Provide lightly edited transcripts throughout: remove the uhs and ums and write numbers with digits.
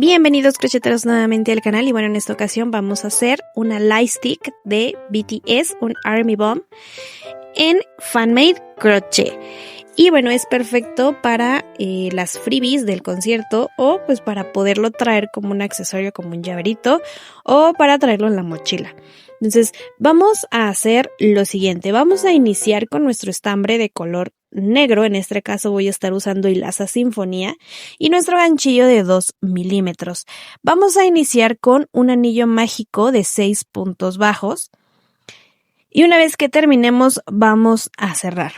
Bienvenidos crocheteros nuevamente al canal y bueno, en esta ocasión vamos a hacer una light stick de BTS, un Army Bomb en Fan-Made Crochet. Y bueno, es perfecto para las freebies del concierto o pues para poderlo traer como un accesorio, como un llaverito o para traerlo en la mochila. Entonces vamos a hacer lo siguiente, vamos a iniciar con nuestro estambre de color negro, en este caso voy a estar usando hilaza sinfonía y nuestro ganchillo de 2 milímetros. Vamos a iniciar con un anillo mágico de 6 puntos bajos y una vez que terminemos vamos a cerrar.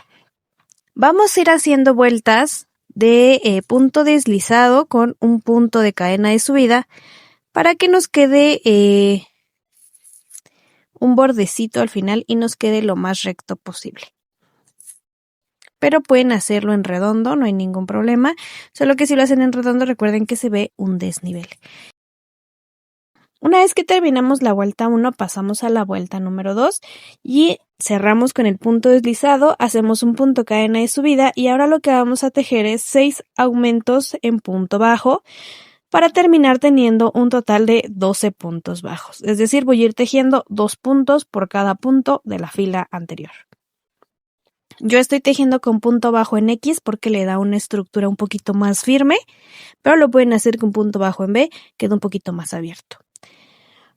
Vamos a ir haciendo vueltas de punto deslizado con un punto de cadena de subida para que nos quede un bordecito al final y nos quede lo más recto posible. Pero pueden hacerlo en redondo, no hay ningún problema, solo que si lo hacen en redondo recuerden que se ve un desnivel. Una vez que terminamos la vuelta 1 pasamos a la vuelta número 2 y cerramos con el punto deslizado, hacemos un punto cadena de subida y ahora lo que vamos a tejer es 6 aumentos en punto bajo para terminar teniendo un total de 12 puntos bajos. Es decir, voy a ir tejiendo 2 puntos por cada punto de la fila anterior. Yo estoy tejiendo con punto bajo en X porque le da una estructura un poquito más firme, pero lo pueden hacer con punto bajo en B, queda un poquito más abierto.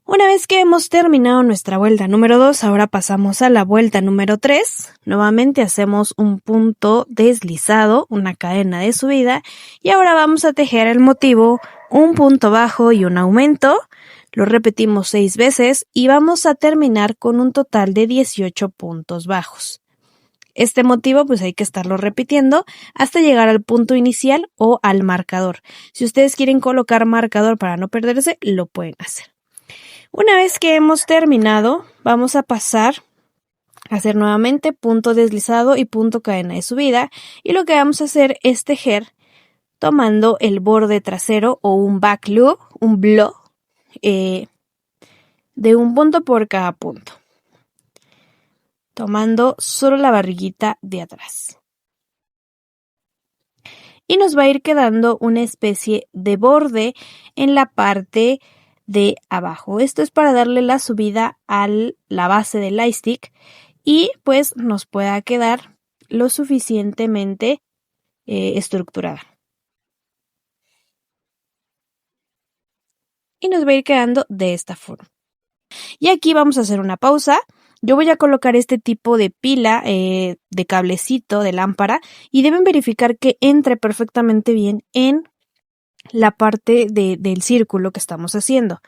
Una vez que hemos terminado nuestra vuelta número 2, ahora pasamos a la vuelta número 3. Nuevamente hacemos un punto deslizado, una cadena de subida, y ahora vamos a tejer el motivo, un punto bajo y un aumento. Lo repetimos 6 veces y vamos a terminar con un total de 18 puntos bajos. Este motivo pues hay que estarlo repitiendo hasta llegar al punto inicial o al marcador. Si ustedes quieren colocar marcador para no perderse, lo pueden hacer. Una vez que hemos terminado, vamos a pasar a hacer nuevamente punto deslizado y punto cadena de subida. Y lo que vamos a hacer es tejer tomando el borde trasero o un back loop, un block, de un punto por cada punto, tomando solo la barriguita de atrás. Y nos va a ir quedando una especie de borde en la parte de abajo. Esto es para darle la subida a la base del light stick y pues nos pueda quedar lo suficientemente estructurada. Y nos va a ir quedando de esta forma. Y aquí vamos a hacer una pausa. Yo voy a colocar este tipo de pila de cablecito de lámpara y deben verificar que entre perfectamente bien en la parte del círculo que estamos haciendo.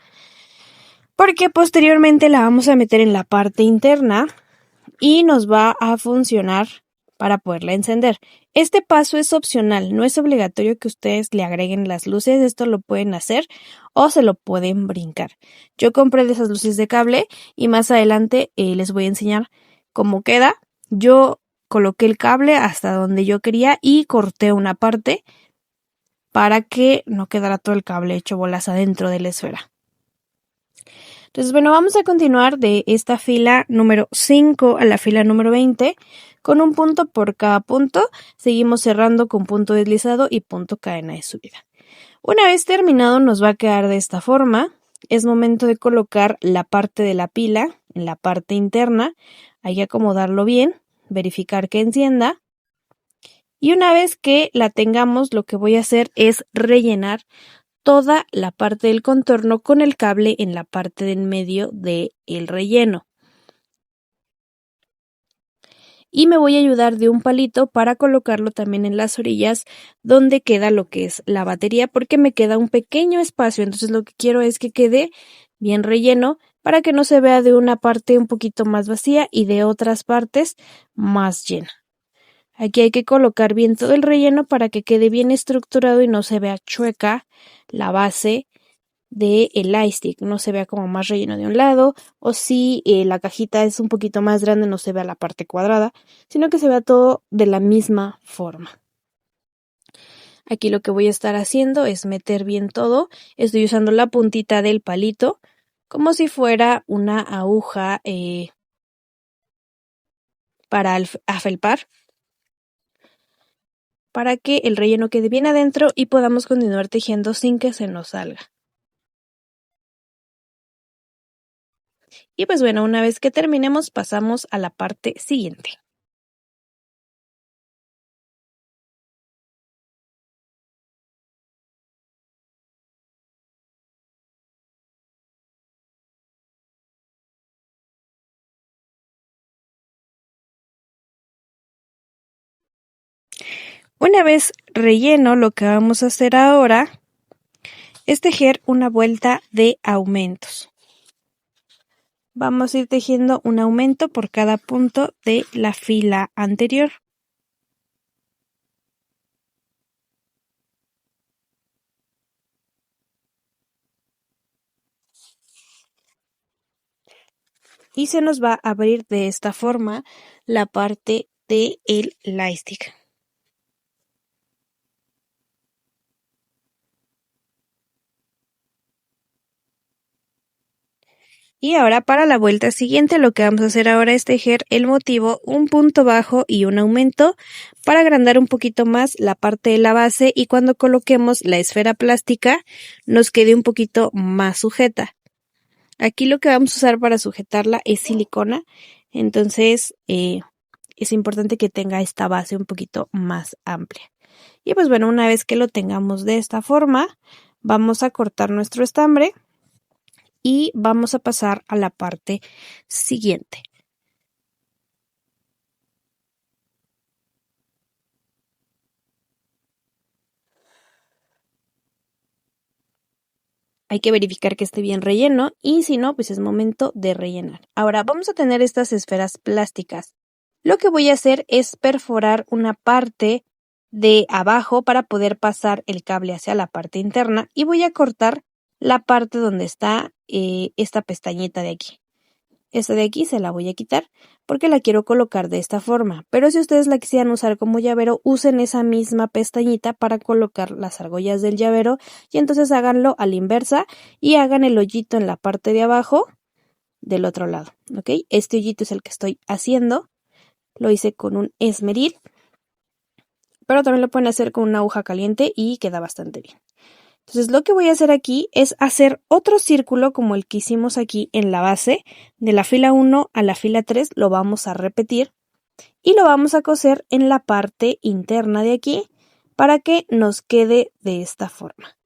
Porque posteriormente la vamos a meter en la parte interna y nos va a funcionar para poderla encender. Este paso es opcional, no es obligatorio que ustedes le agreguen las luces, esto lo pueden hacer o se lo pueden brincar. Yo compré de esas luces de cable y más adelante les voy a enseñar cómo queda. Yo coloqué el cable hasta donde yo quería y corté una parte para que no quedara todo el cable hecho bolas adentro de la esfera. Entonces, bueno, vamos a continuar de esta fila número 5 a la fila número 20 con un punto por cada punto. Seguimos cerrando con punto deslizado y punto cadena de subida. Una vez terminado nos va a quedar de esta forma. Es momento de colocar la parte de la pila en la parte interna. Hay que acomodarlo bien, verificar que encienda. Y una vez que la tengamos, lo que voy a hacer es rellenar toda la parte del contorno con el cable en la parte del medio del relleno. Y me voy a ayudar de un palito para colocarlo también en las orillas donde queda lo que es la batería porque me queda un pequeño espacio, entonces lo que quiero es que quede bien relleno para que no se vea de una parte un poquito más vacía y de otras partes más llena. Aquí hay que colocar bien todo el relleno para que quede bien estructurado y no se vea chueca la base del light stick, no se vea como más relleno de un lado, o si la cajita es un poquito más grande no se vea la parte cuadrada, sino que se vea todo de la misma forma. Aquí lo que voy a estar haciendo es meter bien todo, estoy usando la puntita del palito como si fuera una aguja para afelpar. para que el relleno quede bien adentro y podamos continuar tejiendo sin que se nos salga. Y pues bueno, una vez que terminemos pasamos a la parte siguiente. Una vez relleno, lo que vamos a hacer ahora es tejer una vuelta de aumentos. Vamos a ir tejiendo un aumento por cada punto de la fila anterior. Y se nos va a abrir de esta forma la parte del elástico. Y ahora para la vuelta siguiente lo que vamos a hacer ahora es tejer el motivo, un punto bajo y un aumento para agrandar un poquito más la parte de la base y cuando coloquemos la esfera plástica nos quede un poquito más sujeta. Aquí lo que vamos a usar para sujetarla es silicona, entonces es importante que tenga esta base un poquito más amplia. Y pues bueno, una vez que lo tengamos de esta forma, vamos a cortar nuestro estambre y vamos a pasar a la parte siguiente. Hay que verificar que esté bien relleno y si no, pues es momento de rellenar. Ahora vamos a tener estas esferas plásticas. Lo que voy a hacer es perforar una parte de abajo para poder pasar el cable hacia la parte interna y voy a cortar la parte donde está esta pestañita de aquí. Esta de aquí se la voy a quitar porque la quiero colocar de esta forma, pero si ustedes la quisieran usar como llavero, usen esa misma pestañita para colocar las argollas del llavero y entonces háganlo a la inversa y hagan el hoyito en la parte de abajo del otro lado, ¿ok? Este hoyito es el que estoy haciendo, lo hice con un esmeril, pero también lo pueden hacer con una aguja caliente y queda bastante bien. Entonces lo que voy a hacer aquí es hacer otro círculo como el que hicimos aquí en la base, de la fila 1 a la fila 3 lo vamos a repetir y lo vamos a coser en la parte interna de aquí para que nos quede de esta forma.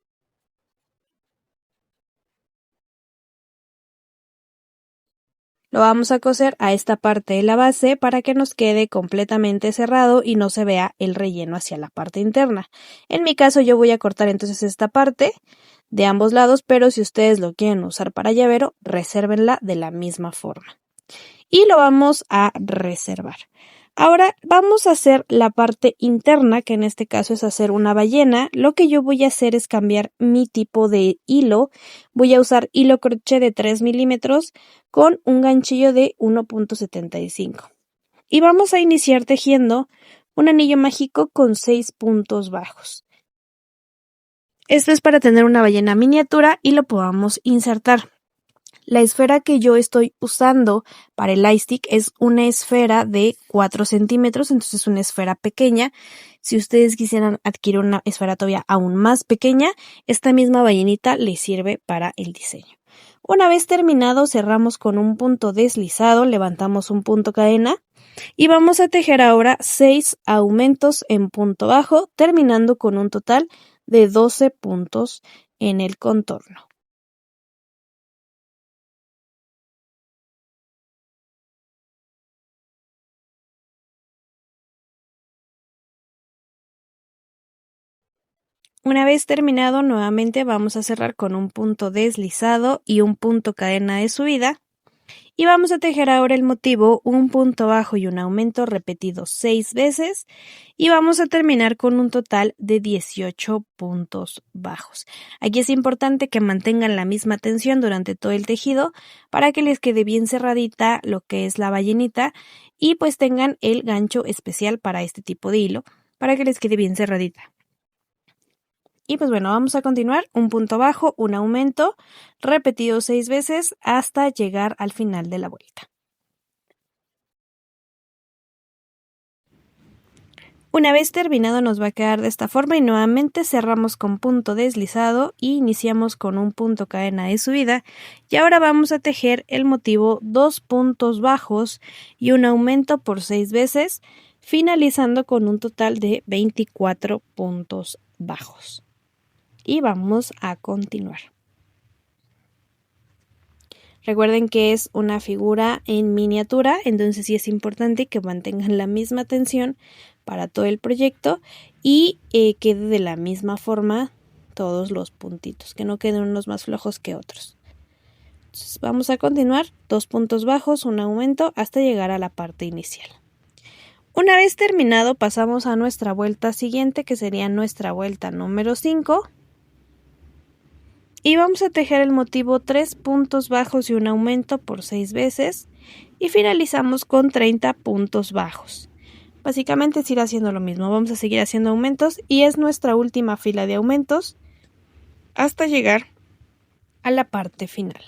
Lo vamos a coser a esta parte de la base para que nos quede completamente cerrado y no se vea el relleno hacia la parte interna. En mi caso yo voy a cortar entonces esta parte de ambos lados, pero si ustedes lo quieren usar para llavero, resérvenla de la misma forma. Y lo vamos a reservar. Ahora vamos a hacer la parte interna, que en este caso es hacer una ballena. Lo que yo voy a hacer es cambiar mi tipo de hilo. Voy a usar hilo crochet de 3 milímetros con un ganchillo de 1.75. Y vamos a iniciar tejiendo un anillo mágico con 6 puntos bajos. Esto es para tener una ballena miniatura y lo podamos insertar. La esfera que yo estoy usando para el ice stick es una esfera de 4 centímetros, entonces es una esfera pequeña. Si ustedes quisieran adquirir una esfera todavía aún más pequeña, esta misma ballenita les sirve para el diseño. Una vez terminado, cerramos con un punto deslizado, levantamos un punto cadena y vamos a tejer ahora 6 aumentos en punto bajo, terminando con un total de 12 puntos en el contorno. Una vez terminado, nuevamente vamos a cerrar con un punto deslizado y un punto cadena de subida. Y vamos a tejer ahora el motivo, un punto bajo y un aumento repetido 6 veces. Y vamos a terminar con un total de 18 puntos bajos. Aquí es importante que mantengan la misma tensión durante todo el tejido para que les quede bien cerradita lo que es la ballenita y pues tengan el gancho especial para este tipo de hilo para que les quede bien cerradita. Y pues bueno, vamos a continuar, un punto bajo, un aumento, repetido 6 veces hasta llegar al final de la vuelta. Una vez terminado nos va a quedar de esta forma y nuevamente cerramos con punto deslizado y iniciamos con un punto cadena de subida y ahora vamos a tejer el motivo 2 puntos bajos y un aumento por 6 veces, finalizando con un total de 24 puntos bajos. Y vamos a continuar. Recuerden que es una figura en miniatura, entonces sí es importante que mantengan la misma tensión para todo el proyecto y quede de la misma forma todos los puntitos, que no queden unos más flojos que otros. Entonces vamos a continuar, 2 puntos bajos, un aumento hasta llegar a la parte inicial. Una vez terminado pasamos a nuestra vuelta siguiente, que sería nuestra vuelta número 5. Y vamos a tejer el motivo 3 puntos bajos y un aumento por 6 veces y finalizamos con 30 puntos bajos. Básicamente es ir haciendo lo mismo, vamos a seguir haciendo aumentos y es nuestra última fila de aumentos hasta llegar a la parte final.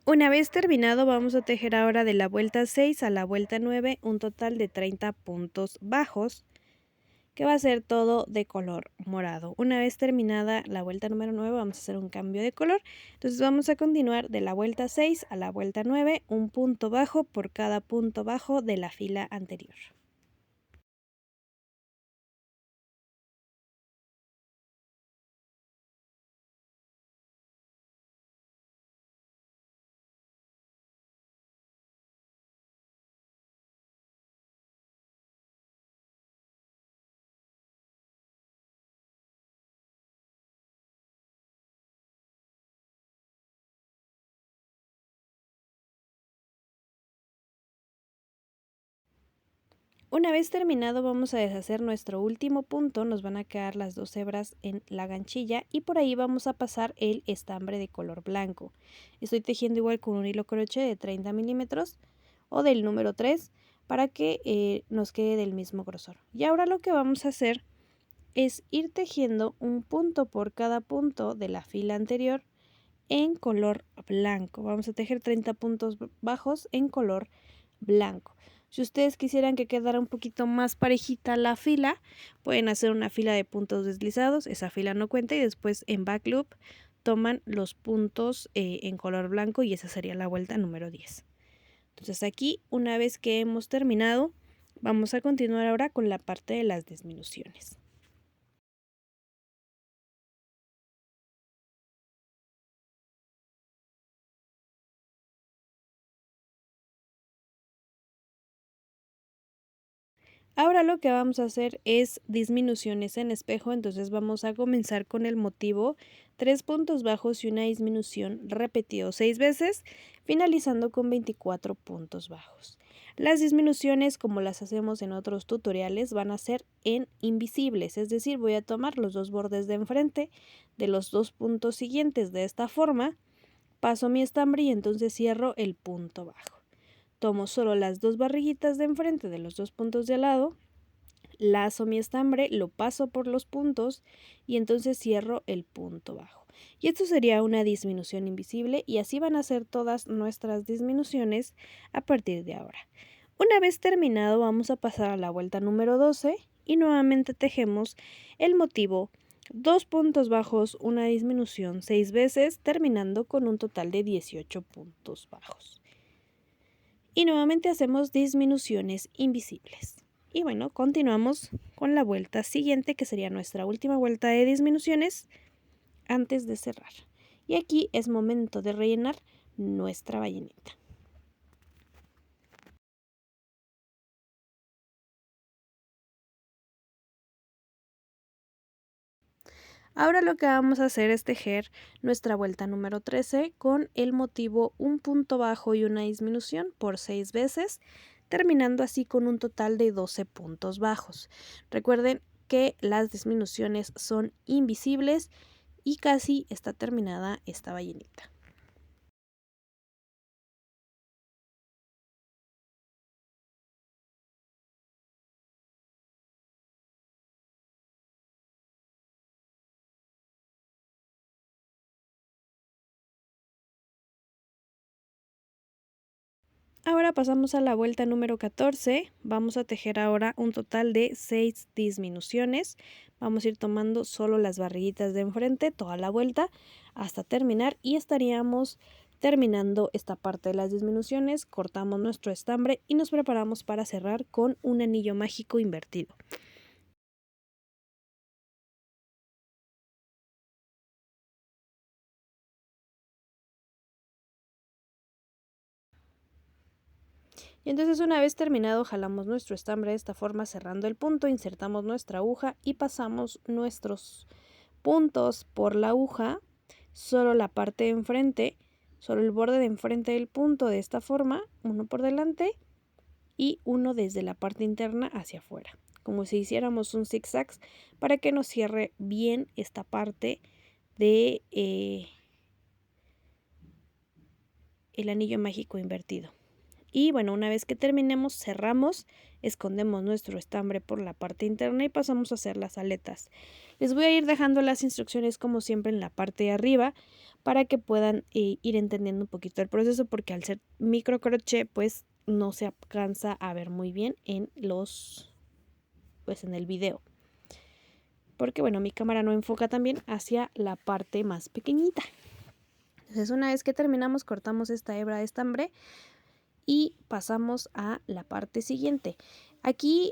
Una vez terminado vamos a tejer ahora de la vuelta 6 a la vuelta 9 un total de 30 puntos bajos, que va a ser todo de color morado. Una vez terminada la vuelta número 9 vamos a hacer un cambio de color, entonces vamos a continuar de la vuelta 6 a la vuelta 9, un punto bajo por cada punto bajo de la fila anterior. Una vez terminado vamos a deshacer nuestro último punto, nos van a quedar las 2 hebras en la ganchilla y por ahí vamos a pasar el estambre de color blanco. Estoy tejiendo igual con un hilo crochet de 30 milímetros o del número 3 para que nos quede del mismo grosor. Y ahora lo que vamos a hacer es ir tejiendo un punto por cada punto de la fila anterior en color blanco. Vamos a tejer 30 puntos bajos en color blanco. Si ustedes quisieran que quedara un poquito más parejita la fila, pueden hacer una fila de puntos deslizados, esa fila no cuenta y después en back loop toman los puntos en color blanco y esa sería la vuelta número 10. Entonces aquí, una vez que hemos terminado, vamos a continuar ahora con la parte de las disminuciones. Ahora lo que vamos a hacer es disminuciones en espejo, entonces vamos a comenzar con el motivo 3 puntos bajos y una disminución repetido 6 veces, finalizando con 24 puntos bajos. Las disminuciones, como las hacemos en otros tutoriales, van a ser en invisibles, es decir, voy a tomar los dos bordes de enfrente de los dos puntos siguientes de esta forma, paso mi estambre y entonces cierro el punto bajo. Tomo solo las dos barriguitas de enfrente de los dos puntos de al lado, lazo mi estambre, lo paso por los puntos y entonces cierro el punto bajo. Y esto sería una disminución invisible y así van a ser todas nuestras disminuciones a partir de ahora. Una vez terminado vamos a pasar a la vuelta número 12 y nuevamente tejemos el motivo 2 puntos bajos, una disminución 6 veces, terminando con un total de 18 puntos bajos. Y nuevamente hacemos disminuciones invisibles. Y bueno, continuamos con la vuelta siguiente, que sería nuestra última vuelta de disminuciones antes de cerrar. Y aquí es momento de rellenar nuestra ballenita. Ahora lo que vamos a hacer es tejer nuestra vuelta número 13 con el motivo un punto bajo y una disminución por 6 veces, terminando así con un total de 12 puntos bajos. Recuerden que las disminuciones son invisibles y casi está terminada esta ballenita. Ahora pasamos a la vuelta número 14, vamos a tejer ahora un total de 6 disminuciones, vamos a ir tomando solo las barriguitas de enfrente toda la vuelta hasta terminar y estaríamos terminando esta parte de las disminuciones, cortamos nuestro estambre y nos preparamos para cerrar con un anillo mágico invertido. Y entonces una vez terminado jalamos nuestro estambre de esta forma cerrando el punto, insertamos nuestra aguja y pasamos nuestros puntos por la aguja, solo la parte de enfrente, solo el borde de enfrente del punto de esta forma, uno por delante y uno desde la parte interna hacia afuera, como si hiciéramos un zigzag para que nos cierre bien esta parte de el anillo mágico invertido. Y bueno, una vez que terminemos, cerramos, escondemos nuestro estambre por la parte interna y pasamos a hacer las aletas. Les voy a ir dejando las instrucciones como siempre en la parte de arriba para que puedan ir entendiendo un poquito el proceso, porque al ser micro crochet pues no se alcanza a ver muy bien en en el video. Porque bueno, mi cámara no enfoca también hacia la parte más pequeñita. Entonces una vez que terminamos, cortamos esta hebra de estambre y pasamos a la parte siguiente. Aquí,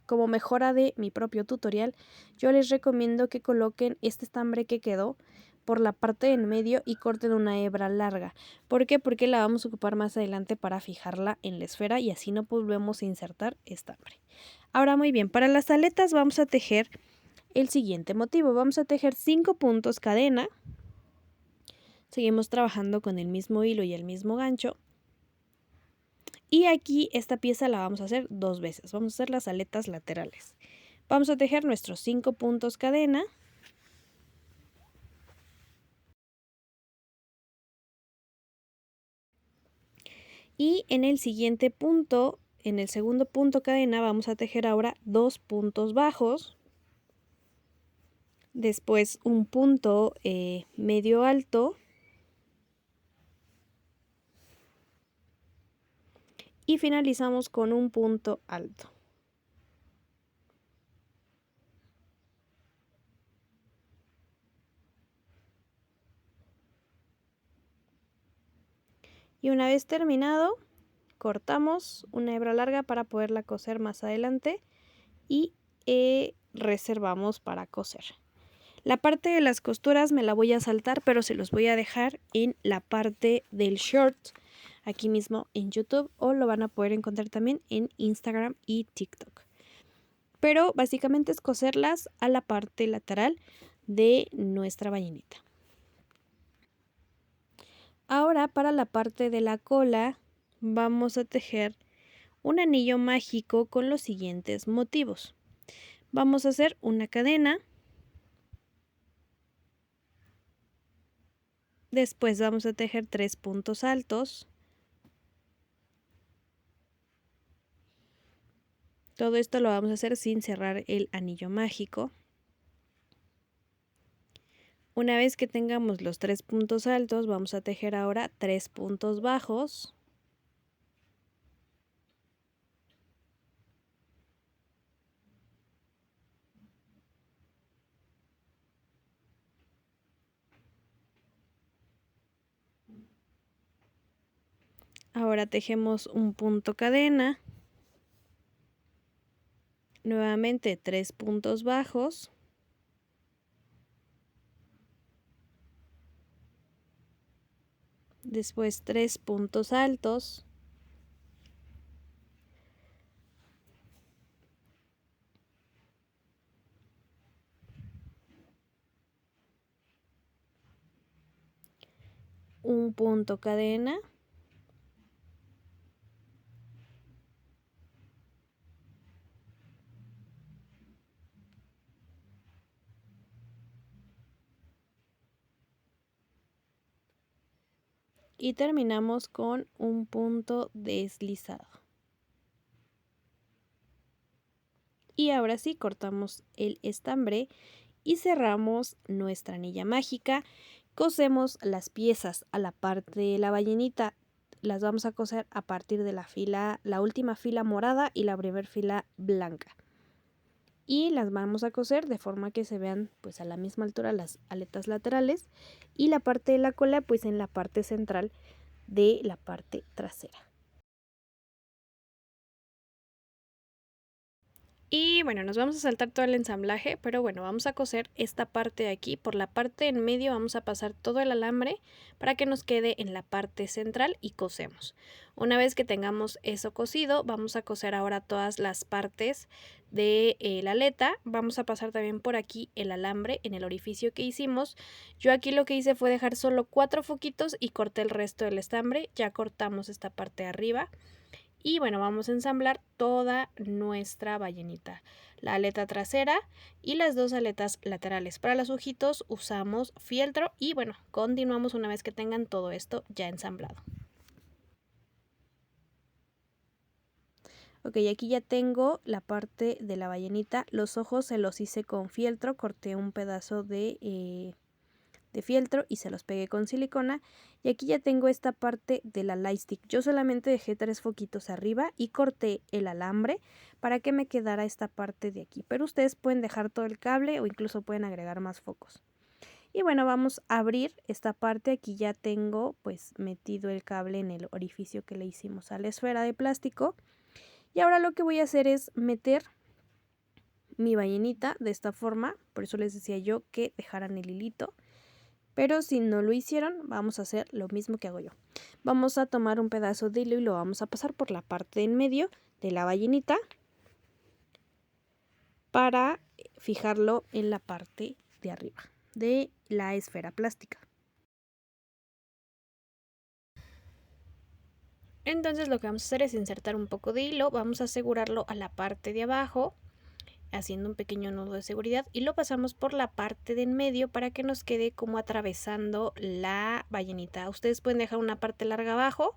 como mejora de mi propio tutorial, yo les recomiendo que coloquen este estambre que quedó por la parte de en medio y corten una hebra larga. ¿Por qué? Porque la vamos a ocupar más adelante para fijarla en la esfera y así no volvemos a insertar estambre. Ahora muy bien, para las aletas vamos a tejer el siguiente motivo. Vamos a tejer 5 puntos cadena. Seguimos trabajando con el mismo hilo y el mismo gancho. Y aquí esta pieza la vamos a hacer 2 veces. Vamos a hacer las aletas laterales. Vamos a tejer nuestros 5 puntos cadena. Y en el siguiente punto, en el segundo punto cadena, vamos a tejer ahora 2 puntos bajos. Después un punto medio alto. Y finalizamos con un punto alto. Y una vez terminado, cortamos una hebra larga para poderla coser más adelante y reservamos para coser. La parte de las costuras me la voy a saltar, pero se los voy a dejar en la parte del short, aquí mismo en YouTube, o lo van a poder encontrar también en Instagram y TikTok. Pero básicamente es coserlas a la parte lateral de nuestra ballenita. Ahora para la parte de la cola vamos a tejer un anillo mágico con los siguientes motivos. Vamos a hacer una cadena. Después vamos a tejer 3 puntos altos. Todo esto lo vamos a hacer sin cerrar el anillo mágico. Una vez que tengamos los 3 puntos altos, vamos a tejer ahora 3 puntos bajos. Ahora tejemos un punto cadena. Nuevamente 3 puntos bajos. Después 3 puntos altos. Un punto cadena. Y terminamos con un punto deslizado. Y ahora sí cortamos el estambre y cerramos nuestra anilla mágica. Cosemos las piezas a la parte de la ballenita las vamos a coser a partir de la última fila morada y la primera fila blanca. Y las vamos a coser de forma que se vean pues a la misma altura las aletas laterales y la parte de la cola pues en la parte central de la parte trasera. Y bueno, nos vamos a saltar todo el ensamblaje, pero bueno, vamos a coser esta parte de aquí. Por la parte en medio vamos a pasar todo el alambre para que nos quede en la parte central y cosemos. Una vez que tengamos eso cosido, vamos a coser ahora todas las partes de la aleta. Vamos a pasar también por aquí el alambre en el orificio que hicimos. Yo aquí lo que hice fue dejar solo 4 foquitos y corté el resto del estambre. Ya cortamos esta parte de arriba. Y bueno, vamos a ensamblar toda nuestra ballenita, la aleta trasera y las 2 aletas laterales. Para los ojitos usamos fieltro y bueno, continuamos una vez que tengan todo esto ya ensamblado. Ok, aquí ya tengo la parte de la ballenita. Los ojos se los hice con fieltro, corté un pedazo de fieltro y se los pegué con silicona. Y aquí ya tengo esta parte de la light stick. Yo solamente dejé 3 foquitos arriba y corté el alambre para que me quedara esta parte de aquí. Pero ustedes pueden dejar todo el cable o incluso pueden agregar más focos. Y bueno, vamos a abrir esta parte. Aquí ya tengo pues metido el cable en el orificio que le hicimos a la esfera de plástico. Y ahora lo que voy a hacer es meter mi ballenita de esta forma. Por eso les decía yo que dejaran el hilito. Pero si no lo hicieron, vamos a hacer lo mismo que hago yo. Vamos a tomar un pedazo de hilo y lo vamos a pasar por la parte en medio de la ballenita para fijarlo en la parte de arriba de la esfera plástica. Entonces lo que vamos a hacer es insertar un poco de hilo, vamos a asegurarlo a la parte de abajo, haciendo un pequeño nudo de seguridad y lo pasamos por la parte de en medio para que nos quede como atravesando la ballenita. Ustedes pueden dejar una parte larga abajo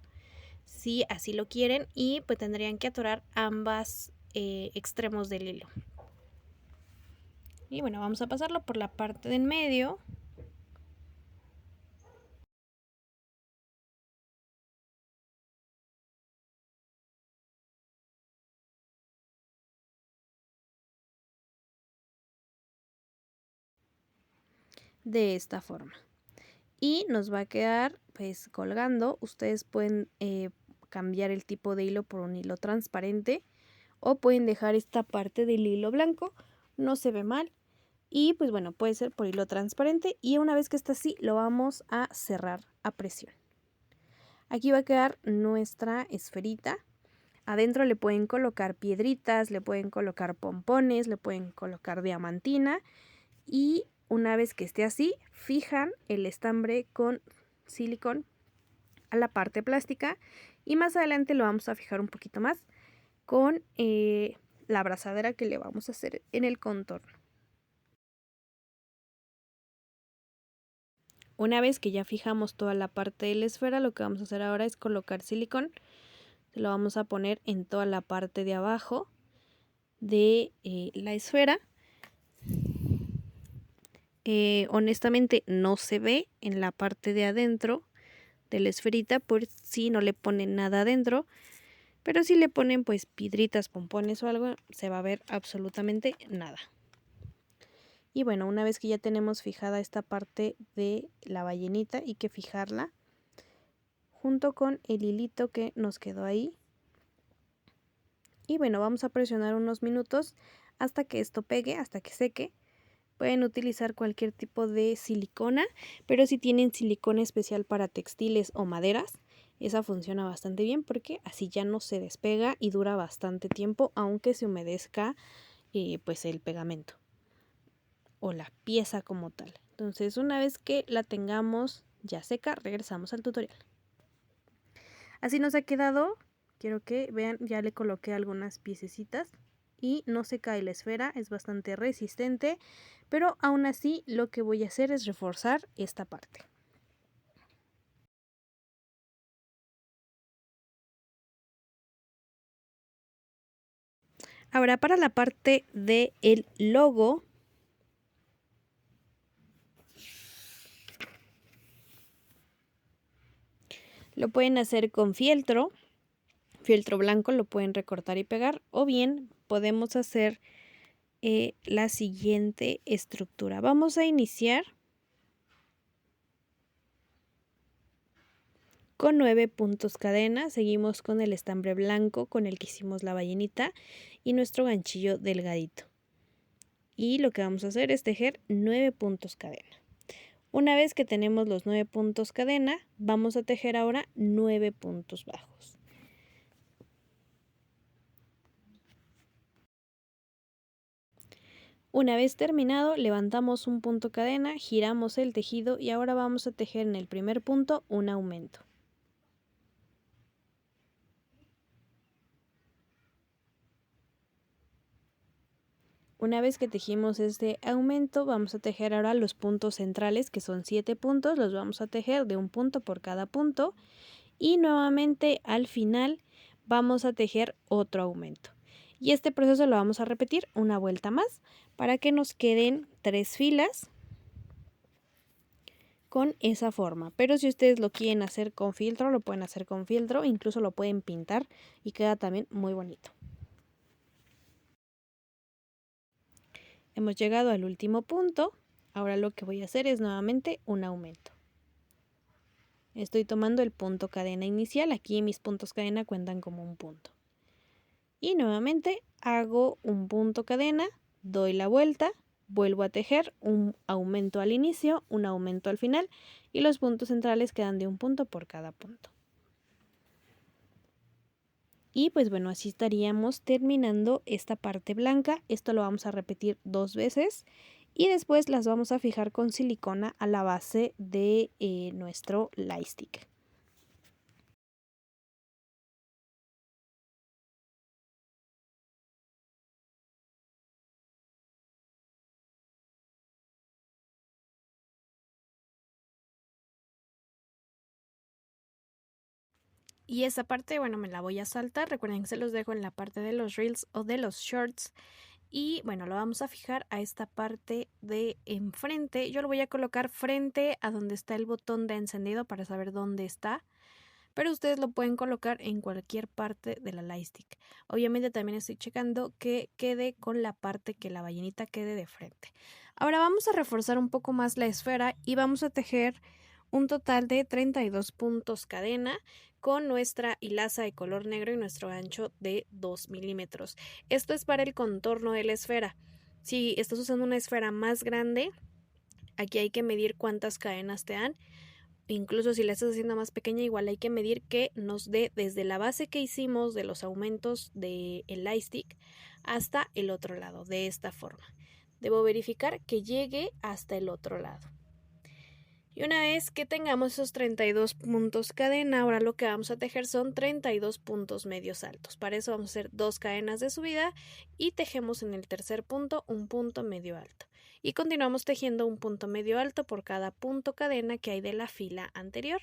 si así lo quieren y pues tendrían que atorar ambas extremos del hilo. Y bueno, vamos a pasarlo por la parte de en medio. De esta forma. Y nos va a quedar pues colgando. Ustedes pueden cambiar el tipo de hilo por un hilo transparente o pueden dejar esta parte del hilo blanco, no se ve mal. Y pues bueno, puede ser por hilo transparente y una vez que está así lo vamos a cerrar a presión. Aquí va a quedar nuestra esferita. Adentro le pueden colocar piedritas, le pueden colocar pompones, le pueden colocar diamantina y una vez que esté así, fijan el estambre con silicón a la parte plástica y más adelante lo vamos a fijar un poquito más con la abrazadera que le vamos a hacer en el contorno. Una vez que ya fijamos toda la parte de la esfera, lo que vamos a hacer ahora es colocar silicón. Lo vamos a poner en toda la parte de abajo de la esfera. Honestamente no se ve en la parte de adentro de la esferita por si no le ponen nada adentro, pero si le ponen pues piedritas, pompones o algo, se va a ver absolutamente nada. Y bueno, una vez que ya tenemos fijada esta parte de la ballenita, hay que fijarla junto con el hilito que nos quedó ahí. Y bueno, vamos a presionar unos minutos hasta que esto pegue, hasta que seque. Pueden utilizar cualquier tipo de silicona, pero si tienen silicona especial para textiles o maderas, esa funciona bastante bien porque así ya no se despega y dura bastante tiempo, aunque se humedezca pues el pegamento o la pieza como tal. Entonces, una vez que la tengamos ya seca, regresamos al tutorial. Así nos ha quedado. Quiero que vean, ya le coloqué algunas piececitas y no se cae la esfera, es bastante resistente, pero aún así lo que voy a hacer es reforzar esta parte. Ahora para la parte del logo, Lo pueden hacer con fieltro blanco, lo pueden recortar y pegar, o bien podemos hacer la siguiente estructura. Vamos a iniciar con 9 puntos cadena, seguimos con el estambre blanco con el que hicimos la ballenita y nuestro ganchillo delgadito. Y lo que vamos a hacer es tejer 9 puntos cadena. Una vez que tenemos los 9 puntos cadena, vamos a tejer ahora 9 puntos bajos. Una vez terminado, levantamos un punto cadena, giramos el tejido y ahora vamos a tejer en el primer punto un aumento. Una vez que tejimos este aumento, vamos a tejer ahora los puntos centrales, que son 7 puntos, los vamos a tejer de un punto por cada punto y nuevamente al final vamos a tejer otro aumento. Y este proceso lo vamos a repetir una vuelta más para que nos queden 3 filas con esa forma. Pero si ustedes lo quieren hacer con fieltro, lo pueden hacer con fieltro, incluso lo pueden pintar y queda también muy bonito. Hemos llegado al último punto. Ahora lo que voy a hacer es nuevamente un aumento. Estoy tomando el punto cadena inicial, aquí mis puntos cadena cuentan como un punto. Y nuevamente hago un punto cadena, doy la vuelta, vuelvo a tejer un aumento al inicio, un aumento al final y los puntos centrales quedan de un punto por cada punto. Y pues bueno, así estaríamos terminando esta parte blanca. Esto lo vamos a repetir 2 veces y después las vamos a fijar con silicona a la base de nuestro light stick. Y esa parte, bueno, me la voy a saltar. Recuerden que se los dejo en la parte de los reels o de los shorts. Y bueno, lo vamos a fijar a esta parte de enfrente. Yo lo voy a colocar frente a donde está el botón de encendido para saber dónde está. Pero ustedes lo pueden colocar en cualquier parte de la light stick. Obviamente también estoy checando que quede con la parte que la ballenita quede de frente. Ahora vamos a reforzar un poco más la esfera y vamos a tejer un total de 32 puntos cadena con nuestra hilaza de color negro y nuestro gancho de 2 milímetros. Esto es para el contorno de la esfera. Si estás usando una esfera más grande, aquí hay que medir cuántas cadenas te dan. Incluso si la estás haciendo más pequeña, igual hay que medir que nos dé desde la base que hicimos de los aumentos del light stick hasta el otro lado, de esta forma. Debo verificar que llegue hasta el otro lado. Y una vez que tengamos esos 32 puntos cadena, ahora lo que vamos a tejer son 32 puntos medios altos. Para eso vamos a hacer 2 cadenas de subida y tejemos en el tercer punto un punto medio alto. Y continuamos tejiendo un punto medio alto por cada punto cadena que hay de la fila anterior.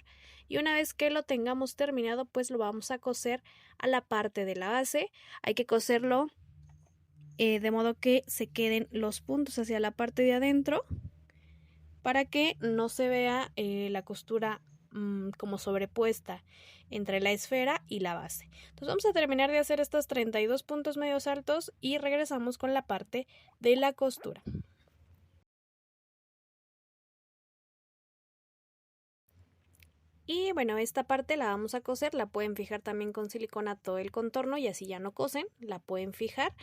Y una vez que lo tengamos terminado, pues lo vamos a coser a la parte de la base. Hay que coserlo de modo que se queden los puntos hacia la parte de adentro, para que no se vea la costura como sobrepuesta entre la esfera y la base. Entonces vamos a terminar de hacer estos 32 puntos medios altos y regresamos con la parte de la costura. Y bueno, esta parte la vamos a coser, la pueden fijar también con silicona todo el contorno y así ya no cosen, la pueden fijar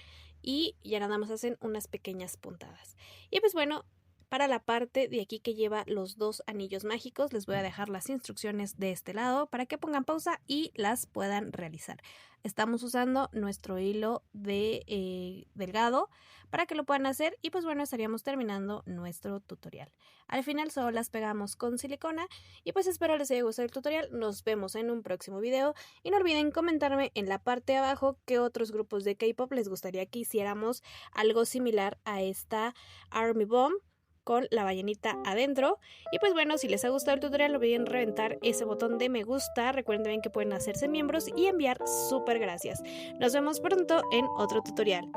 y ya nada más hacen unas pequeñas puntadas. Y pues bueno, para la parte de aquí que lleva los 2 anillos mágicos, les voy a dejar las instrucciones de este lado para que pongan pausa y las puedan realizar. Estamos usando nuestro hilo de delgado para que lo puedan hacer y pues bueno, estaríamos terminando nuestro tutorial. Al final solo las pegamos con silicona y pues espero les haya gustado el tutorial. Nos vemos en un próximo video y no olviden comentarme en la parte de abajo qué otros grupos de K-pop les gustaría que hiciéramos algo similar a esta Army Bomb con la ballenita adentro. Y pues bueno, si les ha gustado el tutorial no olviden reventar ese botón de me gusta. Recuerden que pueden hacerse miembros y enviar súper gracias. Nos vemos pronto en otro tutorial.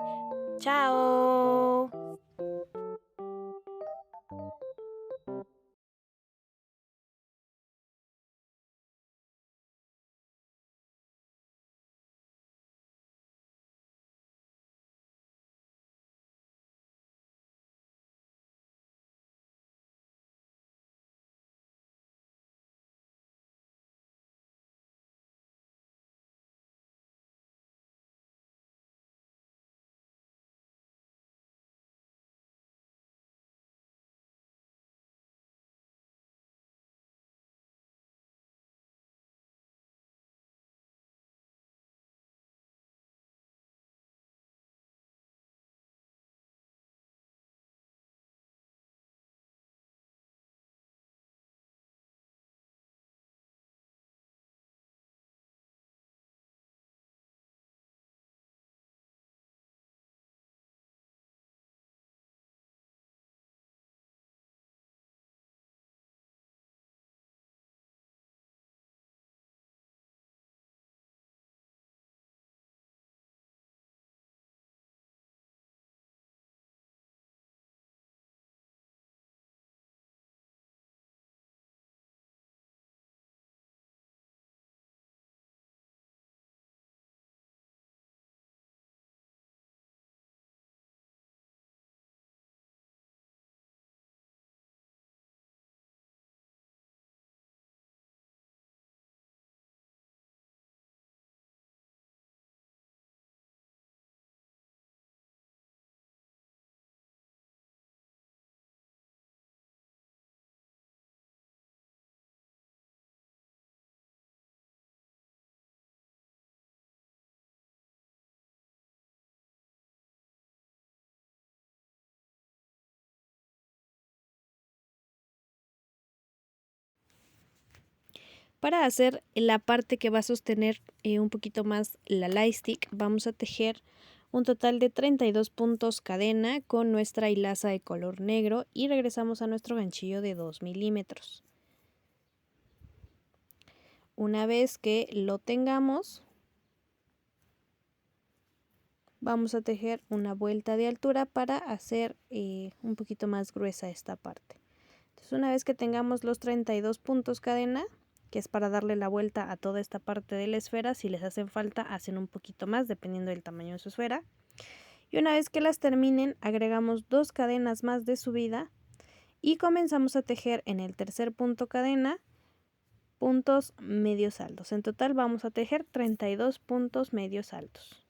¡Chao! Para hacer la parte que va a sostener un poquito más la light stick, vamos a tejer un total de 32 puntos cadena con nuestra hilaza de color negro y regresamos a nuestro ganchillo de 2 milímetros. Una vez que lo tengamos, vamos a tejer una vuelta de altura para hacer un poquito más gruesa esta parte. Entonces, una vez que tengamos los 32 puntos cadena, que es para darle la vuelta a toda esta parte de la esfera, si les hacen falta hacen un poquito más dependiendo del tamaño de su esfera. Y una vez que las terminen, agregamos 2 cadenas más de subida y comenzamos a tejer en el tercer punto cadena puntos medios altos. En total vamos a tejer 32 puntos medios altos.